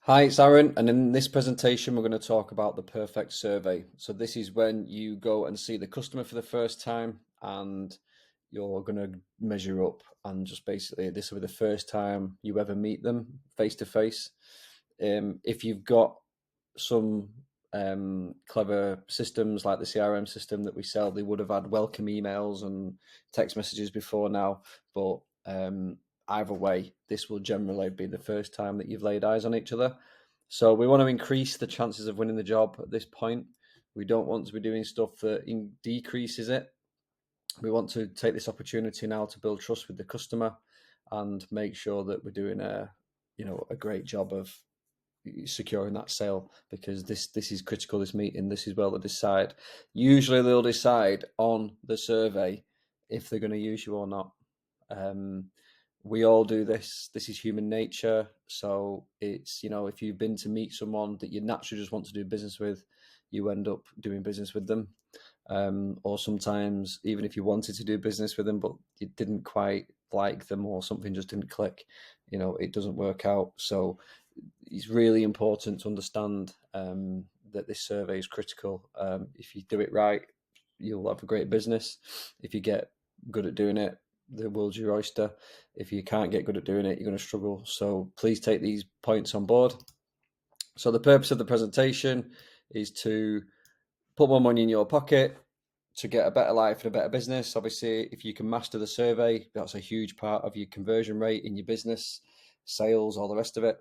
Hi, it's Aaron, and in this presentation, we're going to talk about the perfect survey. So, this is when you go and see the customer for the first time, and you're going to measure up, and just basically, this will be the first time you ever meet them face to face. If you've got some clever systems like the CRM system that we sell, they would have had welcome emails and text messages before now, but either way, this will generally be the first time that you've laid eyes on each other. So we want to increase the chances of winning the job at this point. We don't want to be doing stuff that decreases it. We want to take this opportunity now to build trust with the customer and make sure that we're doing a great job of securing that sale, because this is critical. This meeting, this is where they'll decide. Usually they'll decide on the survey if they're going to use you or not. um, we all do this. This is human nature. So it's, if you've been to meet someone that you naturally just want to do business with, you end up doing business with them. Or sometimes, even if you wanted to do business with them, but you didn't quite like them or something just didn't click, it doesn't work out. So it's really important to understand that this survey is critical. If you do it right, you'll have a great business. If you get good at doing it, the world's your oyster. If you can't get good at doing it, you're going to struggle. So please take these points on board. So the purpose of the presentation is to put more money in your pocket, to get a better life and a better business. Obviously, if you can master the survey, that's a huge part of your conversion rate in your business, sales, all the rest of it.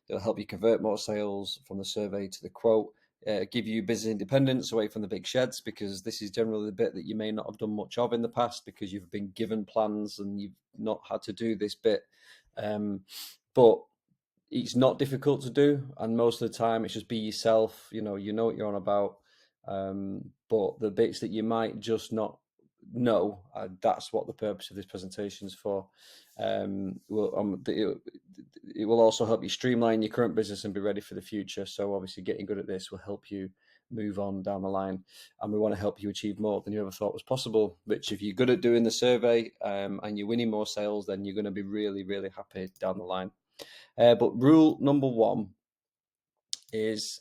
It'll help you convert more sales from the survey to the quote, give you business independence away from the big sheds, because this is generally the bit that you may not have done much of in the past because you've been given plans and you've not had to do this bit. But it's not difficult to do, and most of the time it's just be yourself. You know what you're on about. But the bits that you might just not know, that's what the purpose of this presentation is for. It will also help you streamline your current business and be ready for the future. So obviously getting good at this will help you move on down the line, and we want to help you achieve more than you ever thought was possible, which, if you're good at doing the survey and you're winning more sales, then you're going to be really, really happy down the line. But rule number one is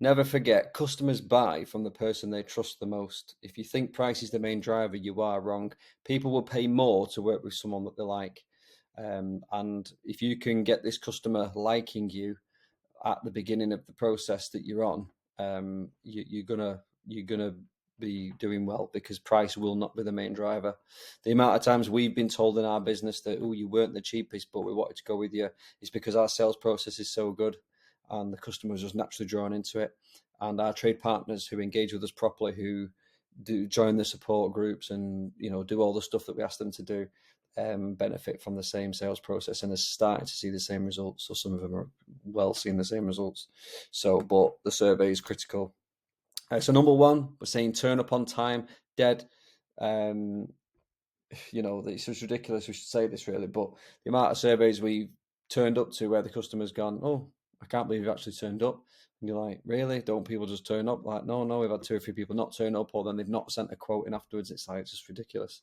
never forget, customers buy from the person they trust the most. If you think price is the main driver, you are wrong. People will pay more to work with someone that they like. And if you can get this customer liking you at the beginning of the process that you're on, you're gonna be doing well, because price will not be the main driver. The amount of times we've been told in our business that, oh, you weren't the cheapest, but we wanted to go with you, is because our sales process is so good and the customer is just naturally drawn into it. And our trade partners who engage with us properly, who do join the support groups and do all the stuff that we ask them to do, benefit from the same sales process and are starting to see the same results. So some of them are well seeing the same results. So, but the survey is critical. So number one, we're saying turn up on time. Dead. Um, it's just ridiculous. We should say this really, but the amount of surveys we've turned up to where the customer's gone, oh, I can't believe you've actually turned up. And you're like, really? Don't people just turn up? Like, no, we've had two or three people not turn up, or then they've not sent a quote in afterwards. It's like, it's just ridiculous.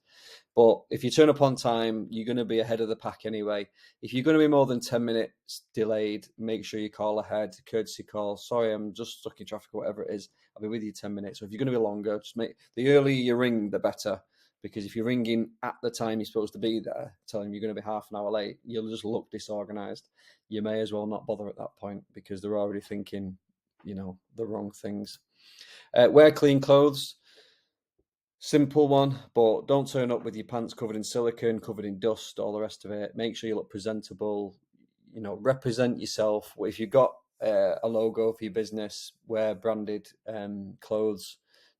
But if you turn up on time, you're going to be ahead of the pack anyway. If you're going to be more than 10 minutes delayed, make sure you call ahead, courtesy call. Sorry, I'm just stuck in traffic or whatever it is. I'll be with you 10 minutes. So if you're going to be longer, just make the earlier you ring, the better. Because if you're ringing at the time you're supposed to be there, telling them you're going to be half an hour late, you'll just look disorganized. You may as well not bother at that point, because they're already thinking, the wrong things. Wear clean clothes. Simple one, but don't turn up with your pants covered in silicone, covered in dust, all the rest of it. Make sure you look presentable. Represent yourself. If you've got a logo for your business, wear branded clothes.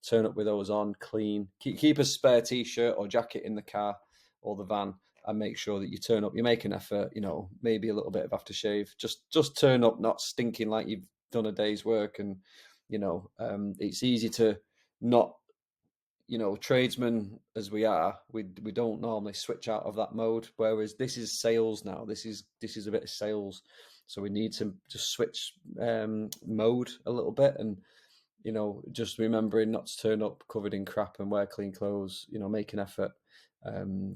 Turn up with those on, clean. Keep a spare t-shirt or jacket in the car or the van, and make sure that you turn up. You make an effort. Maybe a little bit of aftershave. Just turn up, not stinking like you've done a day's work. And it's easy to not, tradesmen as we are, we don't normally switch out of that mode. Whereas this is sales now. This is a bit of sales, so we need to just switch mode a little bit, and just remembering not to turn up covered in crap and wear clean clothes. Make an effort.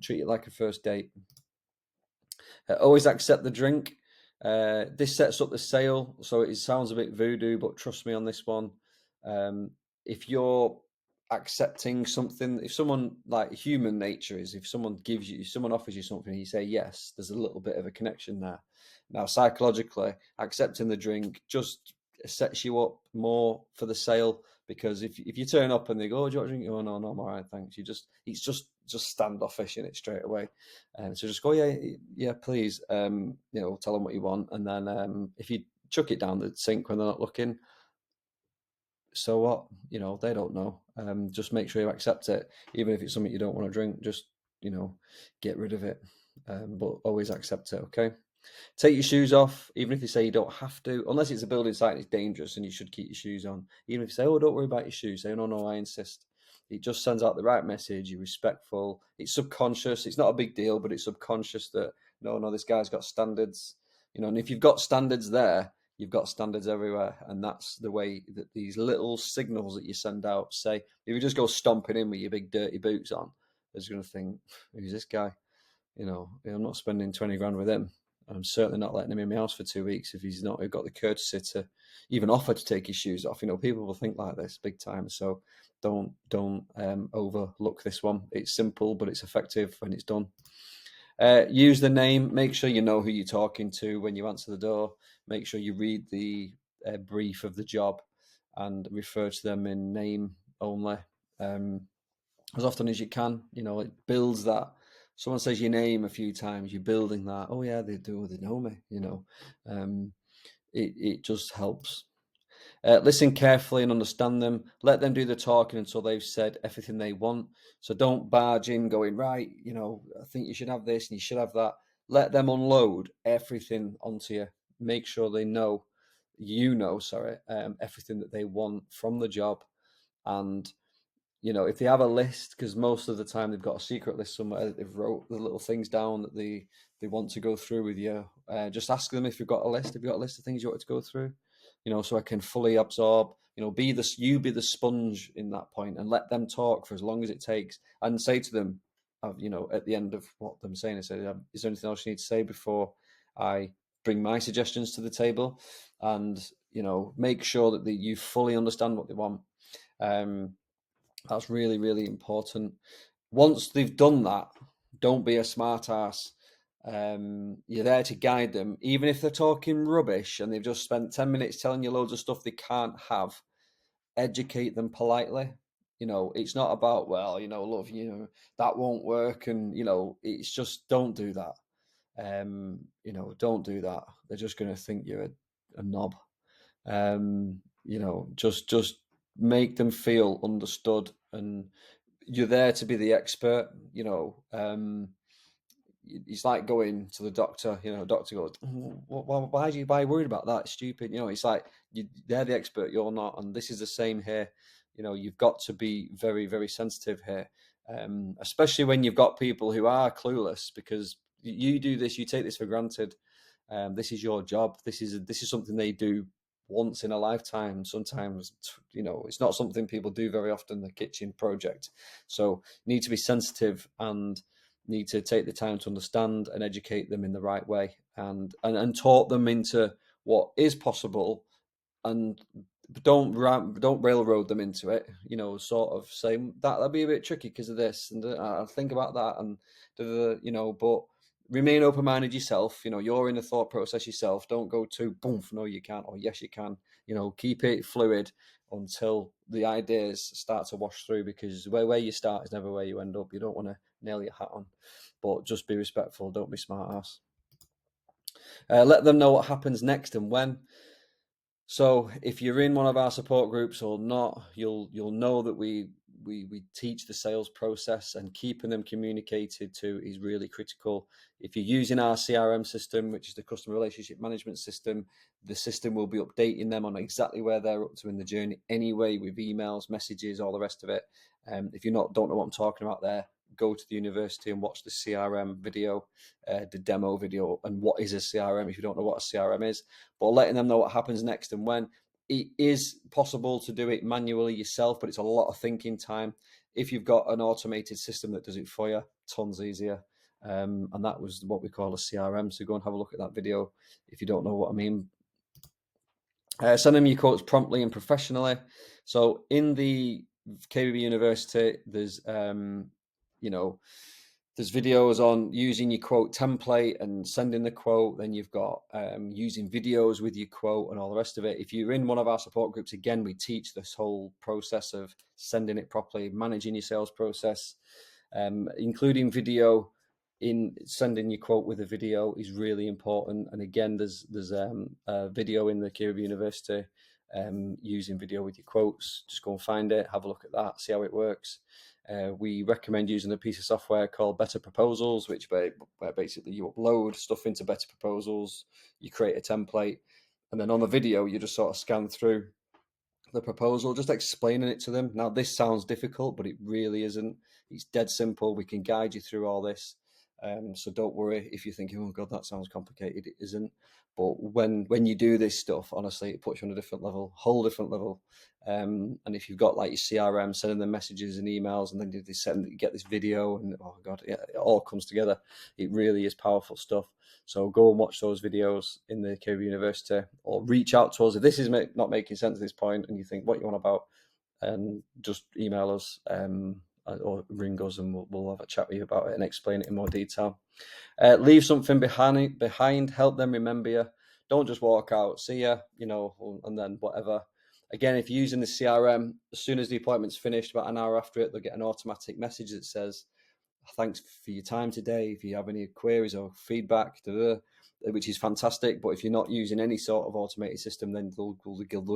Treat it like a first date. Always accept the drink. This sets up the sale, so it sounds a bit voodoo, but trust me on this one. Um, if you're accepting something, if someone, like human nature is, if someone offers you something, and you say yes, there's a little bit of a connection there. Now, psychologically, accepting the drink just sets you up more for the sale, because if you turn up and they go, "Oh, do you want a drink?" Oh, no, no, I'm all right, thanks. It's just standoffish in it straight away. So just go, yeah, yeah, please. Tell them what you want, and then if you chuck it down the sink when they're not looking, so what? They don't know. Just make sure you accept it, even if it's something you don't want to drink. Just get rid of it, but always accept it. Okay. Take your shoes off, even if they say you don't have to, unless it's a building site and it's dangerous and you should keep your shoes on. Even if you say, "Oh, don't worry about your shoes," say, "No, no, I insist." It just sends out the right message. You're respectful. It's subconscious. It's not a big deal, but it's subconscious that no, no, this guy's got standards. And if you've got standards there, you've got standards everywhere, and that's the way that these little signals that you send out. Say, if you just go stomping in with your big dirty boots on, they're just going to think, "Who's this guy?" I'm not spending 20 grand with him. I'm certainly not letting him in my house for 2 weeks if he's not got the courtesy to even offer to take his shoes off. People will think like this big time. So don't overlook this one. It's simple, but it's effective when it's done. Use the name. Make sure you know who you're talking to when you answer the door. Make sure you read the brief of the job and refer to them in name only. As often as you can. It builds that. Someone says your name a few times, you're building that. Oh yeah, they do. They know me. It just helps. Listen carefully and understand them. Let them do the talking until they've said everything they want. So don't barge in going, right, I think you should have this and you should have that. Let them unload everything onto you. Make sure they know, everything that they want from the job. And if they have a list, because most of the time they've got a secret list somewhere, they've wrote the little things down that they want to go through with you. Just ask them if you've got a list. Have you got a list of things you want to go through? So I can fully absorb. Be the sponge in that point, and let them talk for as long as it takes, and say to them, at the end of what I'm saying, I say, "Is there anything else you need to say before I bring my suggestions to the table?" And make sure that you fully understand what they want. That's really, really important. Once they've done that, don't be a smart ass. You're there to guide them. Even if they're talking rubbish and they've just spent 10 minutes telling you loads of stuff they can't have, educate them politely. It's not about, well, love, that won't work. And, it's just don't do that. Don't do that. They're just going to think you're a knob. Just make them feel understood, and you're there to be the expert. It's like going to the doctor. Doctor goes, why are you worried about that? It's stupid. It's like they're the expert, you're not, and this is the same here. You've got to be very, very sensitive here, especially when you've got people who are clueless, because you do this, you take this for granted. This is your job. This is something they do once in a lifetime. Sometimes, it's not something people do very often, the kitchen project. So you need to be sensitive and need to take the time to understand and educate them in the right way, and talk them into what is possible, and don't railroad them into it. Sort of say that'll be a bit tricky because of this, and I'll think about that, and but remain open-minded yourself. You're in the thought process yourself. Don't go too boom, no you can't, or yes you can. Keep it fluid until the ideas start to wash through, because where you start is never where you end up. You don't want to nail your hat on, but just be respectful. Don't be smart ass. Let them know what happens next and when. So if you're in one of our support groups or not, you'll know that we teach the sales process, and keeping them communicated to is really critical. If you're using our CRM system, which is the customer relationship management system, the system will be updating them on exactly where they're up to in the journey anyway, with emails, messages, all the rest of it. If you don't know what I'm talking about there, go to the university and watch the CRM video, the demo video, and what is a CRM if you don't know what a CRM is. But letting them know what happens next and when. It is possible to do it manually yourself, but it's a lot of thinking time. If you've got an automated system that does it for you, tons easier. and that was what we call a CRM. So go and have a look at that video if you don't know what I mean. Send them your quotes promptly and professionally. So in the KBB University, there's there's videos on using your quote template and sending the quote. Then you've got using videos with your quote and all the rest of it. If you're in one of our support groups, again, we teach this whole process of sending it properly, managing your sales process, including video in sending your quote with a video is really important. And again, there's a video in the KBB University using video with your quotes. Just go and find it, have a look at that, see how it works. We recommend using a piece of software called Better Proposals, where basically you upload stuff into Better Proposals, you create a template, and then on the video you just sort of scan through the proposal, just explaining it to them. Now, this sounds difficult, but it really isn't. It's dead simple. We can guide you through all this. So don't worry if you're thinking, oh God, that sounds complicated. It isn't. But when you do this stuff, honestly, it puts you on a different level, whole different level. And if you've got like your CRM, sending them messages and emails, and then you get this video, and oh God, it all comes together. It really is powerful stuff. So go and watch those videos in the KBB University, or reach out to us if this is not making sense at this point, and you think what you want about, and just email us or ring us, and we'll have a chat with you about it and explain it in more detail. Leave something behind, help them remember you. Don't just walk out, see ya, and then whatever. Again, if you're using the CRM, as soon as the appointment's finished, about an hour after it, they'll get an automatic message that says, thanks for your time today. If you have any queries or feedback, which is fantastic. But if you're not using any sort of automated system, then they'll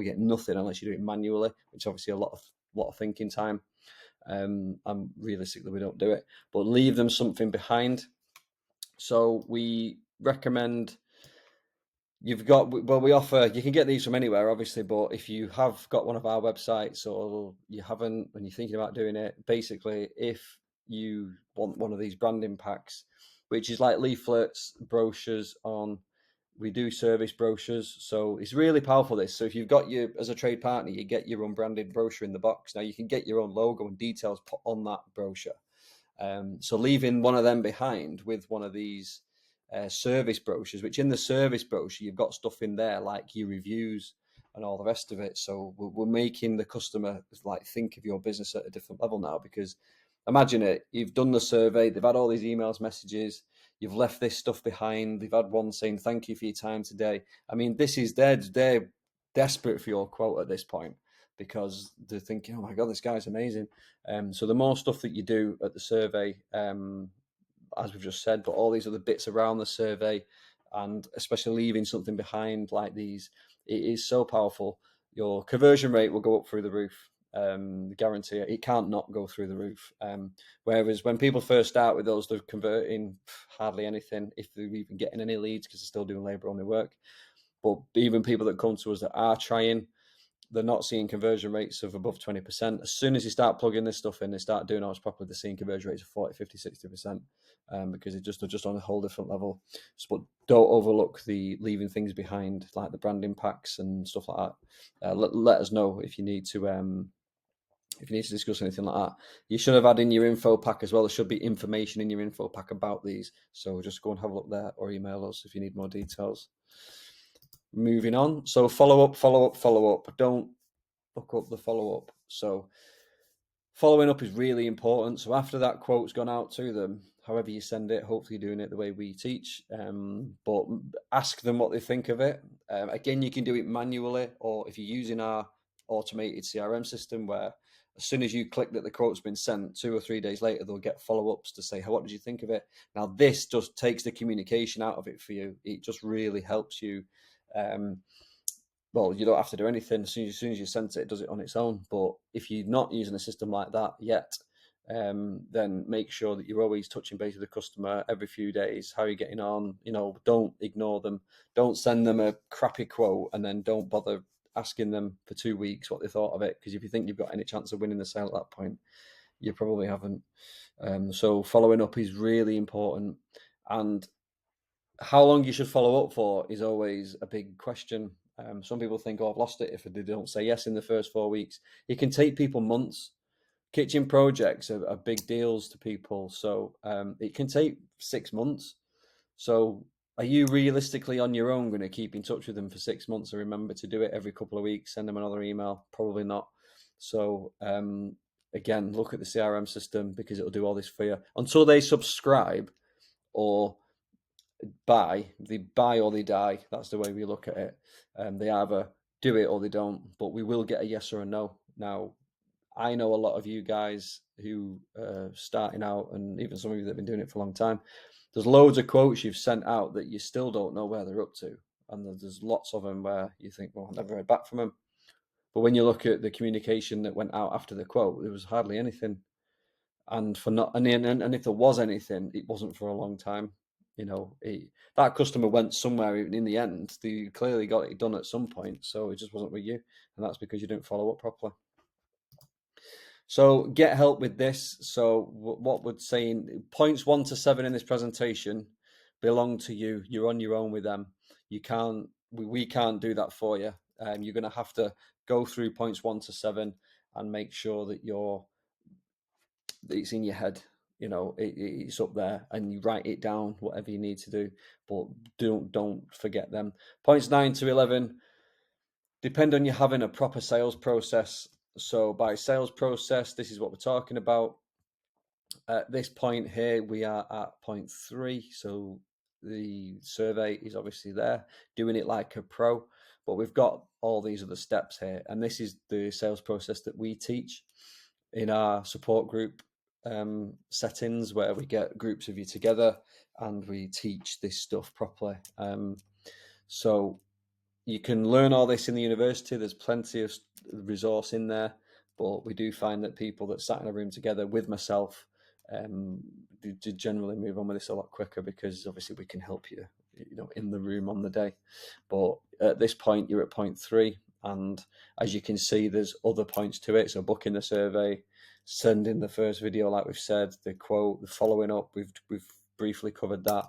get nothing unless you do it manually, which obviously a lot of thinking time. And realistically, we don't do it. But leave them something behind. So we recommend we offer, you can get these from anywhere, obviously, but if you have got one of our websites or you haven't, and you're thinking about doing it, basically, if you want one of these branding packs, which is like leaflets, brochures we do service brochures. So it's really powerful, this. So if you've got as a trade partner, you get your own branded brochure in the box. Now you can get your own logo and details put on that brochure. So leaving one of them behind with one of these service brochures, which in the service brochure, you've got stuff in there like your reviews and all the rest of it. So we're making the customer like think of your business at a different level now, because imagine it, you've done the survey, they've had all these emails, messages, you've left this stuff behind, they've had one saying, thank you for your time today. I mean, this is, they're desperate for your quote at this point, because they're thinking, oh my God, this guy's amazing. So the more stuff that you do at the survey, as we've just said, but all these other bits around the survey, and especially leaving something behind like these, it is so powerful. Your conversion rate will go up through the roof. Guarantee it can't not go through the roof. Whereas when people first start with those, they're converting hardly anything, if they're even getting any leads, because they're still doing labor only work. But even people that come to us that are trying, they're not seeing conversion rates of above 20%. As soon as you start plugging this stuff in, they start doing ours properly, they're seeing conversion rates of 40, 50, 60%, because they're just on a whole different level. But don't overlook the leaving things behind, like the branding packs and stuff like that. Let us know if you need to discuss anything like that. You should have had in your info pack as well. There should be information in your info pack about these. So just go and have a look there, or email us if you need more details. Moving on. So follow up. Don't fuck up the follow up. So following up is really important. So after that quote's gone out to them, however you send it, hopefully you're doing it the way we teach, but ask them what they think of it. Again, you can do it manually, or if you're using our automated CRM system, where as soon as you click that the quote's been sent, 2 or 3 days later, they'll get follow-ups to say, what did you think of it? Now, this just takes the communication out of it for you. It just really helps you. Well, you don't have to do anything. As soon as you send it, it does it on its own. But if you're not using a system like that yet, then make sure that you're always touching base with the customer every few days. How are you getting on? Don't ignore them. Don't send them a crappy quote and then don't bother asking them for 2 weeks what they thought of it. Because if you think you've got any chance of winning the sale at that point, you probably haven't. So following up is really important. And how long you should follow up for is always a big question. Some people think, I've lost it if they don't say yes in the first 4 weeks. It can take people months, kitchen projects are big deals to people, so it can take 6 months. So are you realistically on your own going to keep in touch with them for 6 months and remember to do it every couple of weeks, send them another email? Probably not. So again, look at the CRM system because it'll do all this for you until they subscribe or they buy or they die. That's the way we look at it. They either do it or they don't, but we will get a yes or a no. Now, I know a lot of you guys who are starting out, and even some of you that have been doing it for a long time. There's loads of quotes you've sent out that you still don't know where they're up to, and there's lots of them where you think, "Well, I never heard back from them." But when you look at the communication that went out after the quote, there was hardly anything, and for not and if there was anything, it wasn't for a long time. That customer went somewhere in the end. They clearly got it done at some point, so it just wasn't with you, and that's because you didn't follow up properly. So get help with this. So what would saying points 1 to 7 in this presentation belong to you. You're on your own with them. You can't. We can't do that for you. You're going to have to go through points 1 to 7 and make sure that it's in your head. It's up there, and you write it down. Whatever you need to do, but don't forget them. Points 9 to 11 depend on you having a proper sales process. So by sales process, this is what we're talking about. At this point here, we are at point 3. So the survey is obviously there, doing it like a pro, but we've got all these other steps here. And this is the sales process that we teach in our support group settings, where we get groups of you together and we teach this stuff properly. So you can learn all this in the university. There's plenty of resource in there, but we do find that people that sat in a room together with myself do generally move on with this a lot quicker, because obviously we can help you, in the room on the day. But at this point, you're at point 3, and as you can see, there's other points to it. So booking the survey, sending the first video, like we've said, the quote, the following up. We've briefly covered that.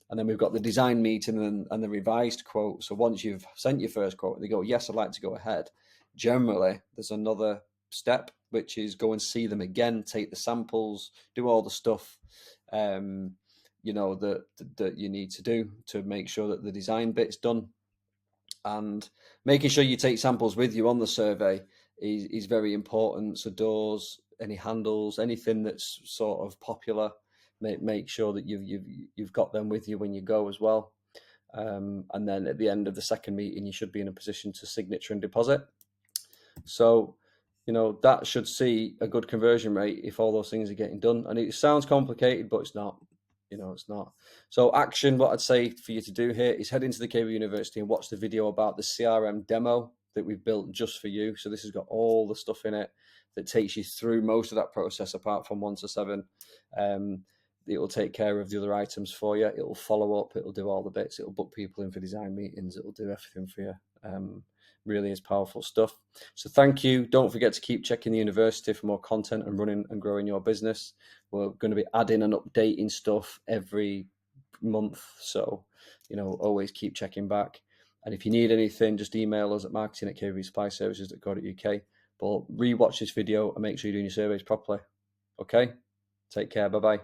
And then we've got the design meeting and the revised quote. So once you've sent your first quote, they go, yes, I'd like to go ahead. Generally, there's another step, which is go and see them again, take the samples, do all the stuff, that you need to do to make sure that the design bit's done. And making sure you take samples with you on the survey is very important. So doors, any handles, anything that's sort of popular, make sure that you've got them with you when you go as well. And then at the end of the second meeting, you should be in a position to signature and deposit. So, that should see a good conversion rate if all those things are getting done. And it sounds complicated, but it's not. It's not. So action, what I'd say for you to do here is head into the KB University and watch the video about the CRM demo that we've built just for you. So this has got all the stuff in it that takes you through most of that process, apart from 1 to 7. It will take care of the other items for you. It will follow up. It will do all the bits. It will book people in for design meetings. It will do everything for you. Really is powerful stuff. So thank you. Don't forget to keep checking the university for more content and running and growing your business. We're going to be adding and updating stuff every month. So, always keep checking back. And if you need anything, just email us at marketing@kvsupplyservices.co.uk. But rewatch this video and make sure you're doing your surveys properly. Okay? Take care. Bye-bye.